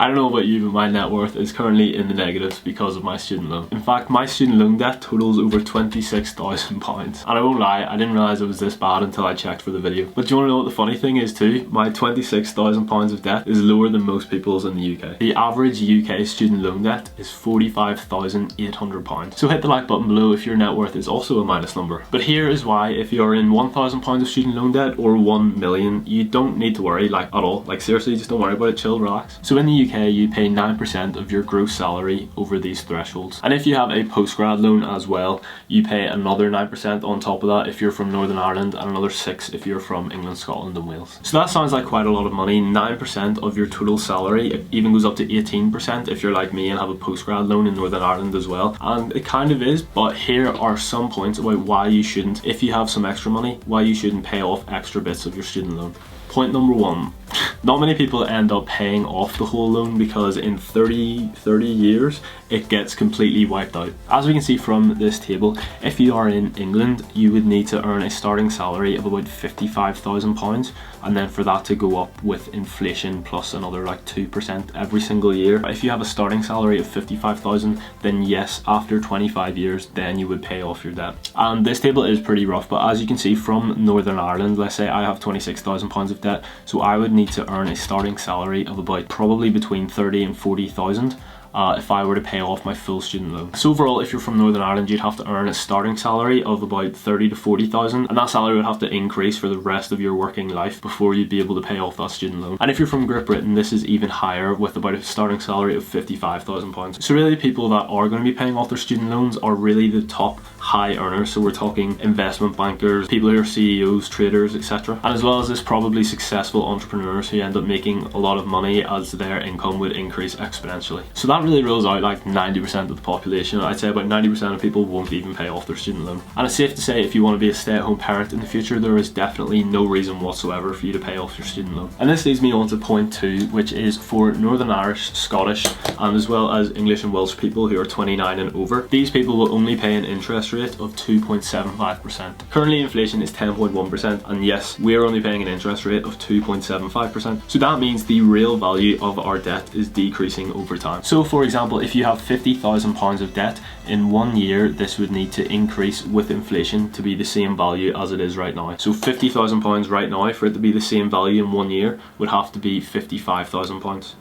I don't know about you, but my net worth is currently in the negatives because of my student loan. In fact, my student loan debt totals over £26,000. And I won't lie, I didn't realise it was this bad until I checked for the video. But do you want to know what the funny thing is too? My £26,000 of debt is lower than most people's in the UK. The average UK student loan debt is £45,800. So hit the like button below if your net worth is also a minus number. But here is why, if you're in £1,000 of student loan debt or 1 million, you don't need to worry like at all. Like seriously, just don't worry about it, chill, relax. So in the UK, you pay 9% of your gross salary over these thresholds. And if you have a postgrad loan as well, you pay another 9% on top of that if you're from Northern Ireland, and another 6% if you're from England, Scotland and Wales. So that sounds like quite a lot of money. 9% of your total salary. It even goes up to 18% if you're like me and have a postgrad loan in Northern Ireland as well. And it kind of is, but here are some points about why you shouldn't, if you have some extra money, why you shouldn't pay off extra bits of your student loan. Point number 1. Not many people end up paying off the whole loan because in 30 years it gets completely wiped out. As we can see from this table, if you are in England, you would need to earn a starting salary of about £55,000, and then for that to go up with inflation plus another like 2% every single year. If you have a starting salary of 55,000, then yes, after 25 years, then you would pay off your debt. And this table is pretty rough, but as you can see from Northern Ireland, let's say I have £26,000 of debt, so I would need to earn a starting salary of about probably between 30 and 40,000 if I were to pay off my full student loan. So overall, if you're from Northern Ireland, you'd have to earn a starting salary of about 30 to 40,000, and that salary would have to increase for the rest of your working life before you'd be able to pay off that student loan. And if you're from Great Britain, this is even higher, with about a starting salary of £55,000. So really, people that are going to be paying off their student loans are really the top high earners. So we're talking investment bankers, people who are CEOs, traders, etc. And as well as this, probably successful entrepreneurs who end up making a lot of money as their income would increase exponentially. So that really rules out like 90% of the population. I'd say about 90% of people won't even pay off their student loan. And it's safe to say, if you want to be a stay-at-home parent in the future, there is definitely no reason whatsoever for you to pay off your student loan. And this leads me on to point 2, which is for Northern Irish, Scottish, and as well as English and Welsh people who are 29 and over. These people will only pay an interest rate of 2.75%. Currently inflation is 10.1%, and yes, we're only paying an interest rate of 2.75%. So that means the real value of our debt is decreasing over time. So for example, if you have £50,000 of debt, in 1 year this would need to increase with inflation to be the same value as it is right now. So £50,000 right now, for it to be the same value in 1 year, would have to be £55,000.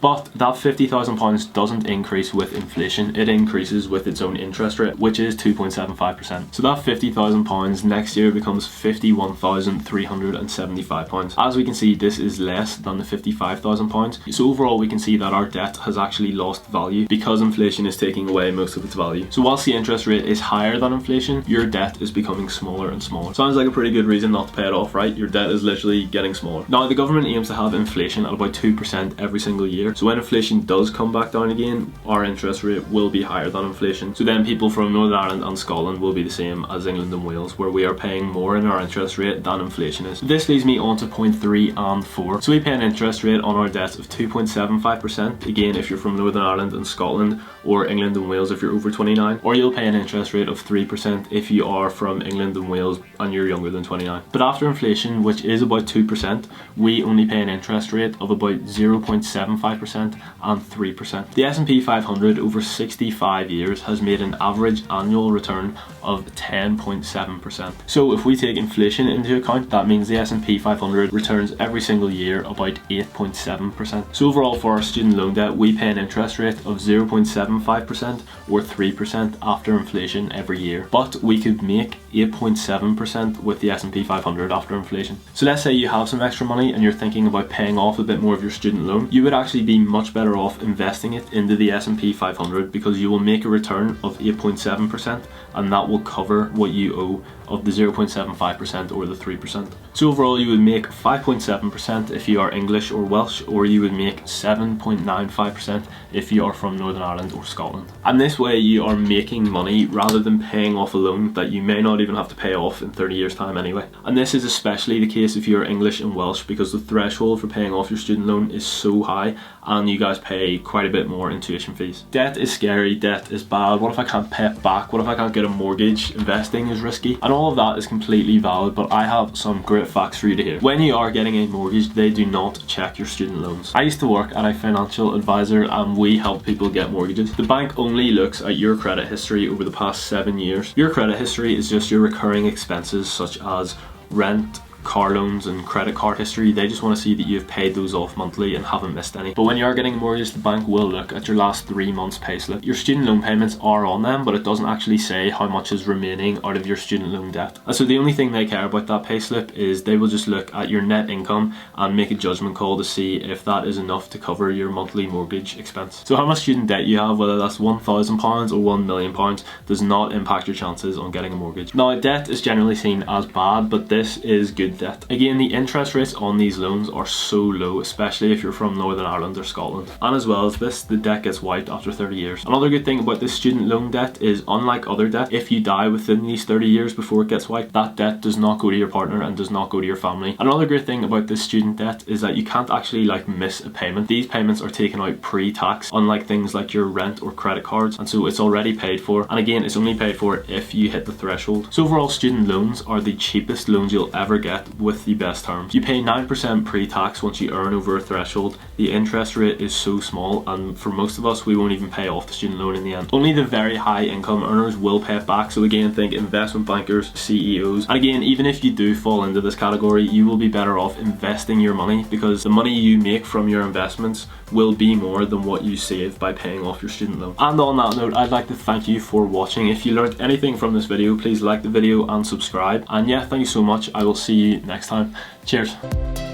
But that £50,000 doesn't increase with inflation, it increases with its own interest rate, which is 2.75%. So that £50,000 next year becomes £51,375. As we can see, this is less than the £55,000. So overall, we can see that our debt has actually lost value because inflation is taking away most of its value. So whilst the interest rate is higher than inflation, your debt is becoming smaller and smaller. Sounds like a pretty good reason not to pay it off, right? Your debt is literally getting smaller. Now, the government aims to have inflation at about 2% every single year. So when inflation does come back down again, our interest rate will be higher than inflation. So then people from Northern Ireland and Scotland will be the same as England and Wales, where we are paying more in our interest rate than inflation is. This leads me on to point 3 and 4. So we pay an interest rate on our debt of 2.75%, again if you're from Northern Ireland and Scotland, or England and Wales if you're over 29, or you'll pay an interest rate of 3% if you are from England and Wales and you're younger than 29. But after inflation, which is about 2%, we only pay an interest rate of about 0.75% and 3%. The S&P 500 over 65 years has made an average annual return of 10.7%. So if we take inflation into account, that means the S&P 500 returns every single year about 8.7%. So overall, for our student loan debt, we pay an interest rate of 0.75% or 3% after inflation every year. But we could make 8.7% with the S&P 500 after inflation. So let's say you have some extra money and you're thinking about paying off a bit more of your student loan. You would actually be much better off investing it into the S&P 500 because you will make a return of 8.7%, and that will cover what you owe of the 0.75% or the 3%. So overall, you would make 5.7% if you are English or Welsh, or you would make 7.95% if you are from Northern Ireland or Scotland. And this way you are making money rather than paying off a loan that you may not even have to pay off in 30 years time anyway. And this is especially the case if you're English and Welsh, because the threshold for paying off your student loan is so high and you guys pay quite a bit more in tuition fees. Debt is scary, debt is bad. What if I can't pay it back? What if I can't get a mortgage? Investing is risky. And all of that is completely valid, but I have some great facts for you to hear. When you are getting a mortgage, they do not check your student loans. I used to work at a financial advisor and we help people get mortgages. The bank only looks at your credit history over the past 7 years. Your credit history is just your recurring expenses such as rent, car loans and credit card history. They just want to see that you've paid those off monthly and haven't missed any. But when you are getting a mortgage, the bank will look at your last 3 months payslip. Your student loan payments are on them, but it doesn't actually say how much is remaining out of your student loan debt. And so the only thing they care about that payslip is they will just look at your net income and make a judgment call to see if that is enough to cover your monthly mortgage expense. So how much student debt you have, whether that's £1,000 or £1 million, does not impact your chances on getting a mortgage. Now, debt is generally seen as bad, but this is good debt. Again, the interest rates on these loans are so low, especially if you're from Northern Ireland or Scotland. And as well as this, the debt gets wiped after 30 years. Another good thing about this student loan debt is, unlike other debt, if you die within these 30 years before it gets wiped, that debt does not go to your partner and does not go to your family. Another great thing about this student debt is that you can't actually miss a payment. These payments are taken out pre-tax, unlike things like your rent or credit cards, and so it's already paid for. And again, it's only paid for if you hit the threshold. So overall, student loans are the cheapest loans you'll ever get with the best terms. You pay 9% pre-tax once you earn over a threshold. The interest rate is so small, and for most of us, we won't even pay off the student loan in the end. Only the very high income earners will pay it back. So again, think investment bankers, CEOs. And again, even if you do fall into this category, you will be better off investing your money, because the money you make from your investments will be more than what you save by paying off your student loan. And on that note, I'd like to thank you for watching. If you learned anything from this video, please like the video and subscribe. And yeah, thank you so much. I will see you next time. Cheers.